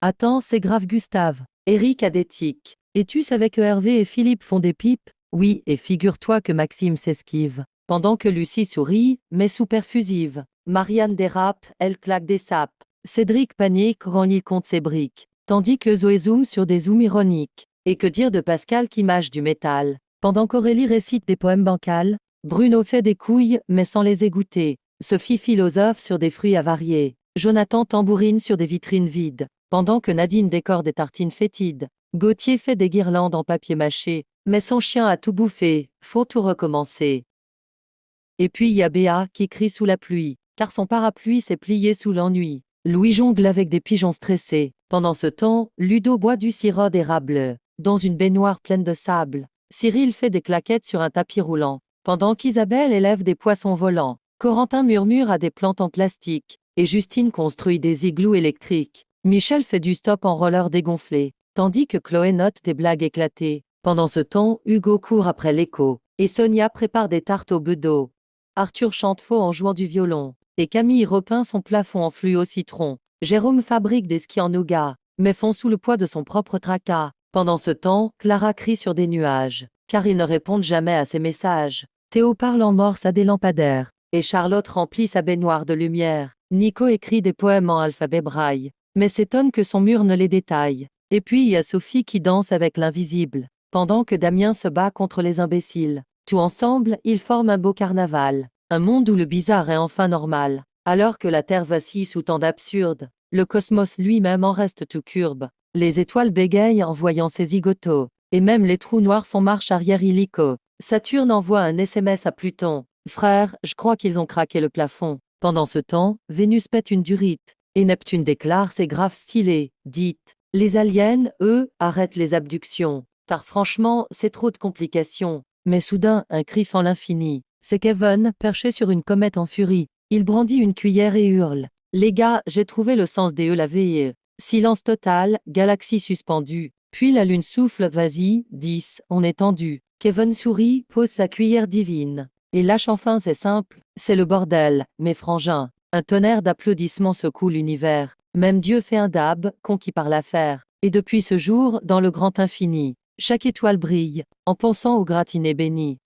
Attends, c'est grave Gustave. Eric a des tics. Et tu savais que Hervé et Philippe font des pipes? Oui, et figure-toi que Maxime s'esquive. Pendant que Lucie sourit, mais sous perfusive. Marianne dérape, elle claque des sapes. Cédric panique quand il compte ses briques. Tandis que Zoé zoome sur des zooms ironiques. Et que dire de Pascal qui mâche du métal? Pendant qu'Aurélie récite des poèmes bancals, Bruno fait des couilles, mais sans les égoutter. Sophie philosophe sur des fruits avariés. Jonathan tambourine sur des vitrines vides. Pendant que Nadine décore des tartines fétides. Gauthier fait des guirlandes en papier mâché. Mais son chien a tout bouffé, faut tout recommencer. Et puis il y a Béa qui crie sous la pluie, car son parapluie s'est plié sous l'ennui. Louis jongle avec des pigeons stressés. Pendant ce temps, Ludo boit du sirop d'érable, dans une baignoire pleine de sable. Cyril fait des claquettes sur un tapis roulant, pendant qu'Isabelle élève des poissons volants. Corentin murmure à des plantes en plastique, et Justine construit des igloos électriques. Michel fait du stop en roller dégonflé, tandis que Chloé note des blagues éclatées. Pendant ce temps, Hugo court après l'écho, et Sonia prépare des tartes au bedeau. Arthur chante faux en jouant du violon, et Camille repeint son plafond en fluo citron. Jérôme fabrique des skis en nougat, mais fond sous le poids de son propre tracas. Pendant ce temps, Clara crie sur des nuages, car ils ne répondent jamais à ses messages. Théo parle en morse à des lampadaires, et Charlotte remplit sa baignoire de lumière. Nico écrit des poèmes en alphabet braille, mais s'étonne que son mur ne les détaille. Et puis il y a Sophie qui danse avec l'invisible, pendant que Damien se bat contre les imbéciles. Tout ensemble, ils forment un beau carnaval, un monde où le bizarre est enfin normal. Alors que la Terre vacille sous tant d'absurdes, le cosmos lui-même en reste tout courbe. Les étoiles bégayent en voyant ces zigotos, et même les trous noirs font marche arrière illico. Saturne envoie un SMS à Pluton. Frère, je crois qu'ils ont craqué le plafond. Pendant ce temps, Vénus pète une durite, et Neptune déclare c'est grave stylé, dites. Les aliens, eux, arrêtent les abductions, car franchement, c'est trop de complications. Mais soudain, un cri fend l'infini. C'est Kevin, perché sur une comète en furie. Il brandit une cuillère et hurle. Les gars, j'ai trouvé le sens des la veille. Silence total, galaxie suspendue. Puis la lune souffle, vas-y, 10, on est tendu. Kevin sourit, pose sa cuillère divine. Et lâche enfin, c'est simple, c'est le bordel, mes frangins. Un tonnerre d'applaudissements secoue l'univers. Même Dieu fait un dab, conquis par l'affaire. Et depuis ce jour, dans le grand infini, chaque étoile brille, en pensant au gratiné béni.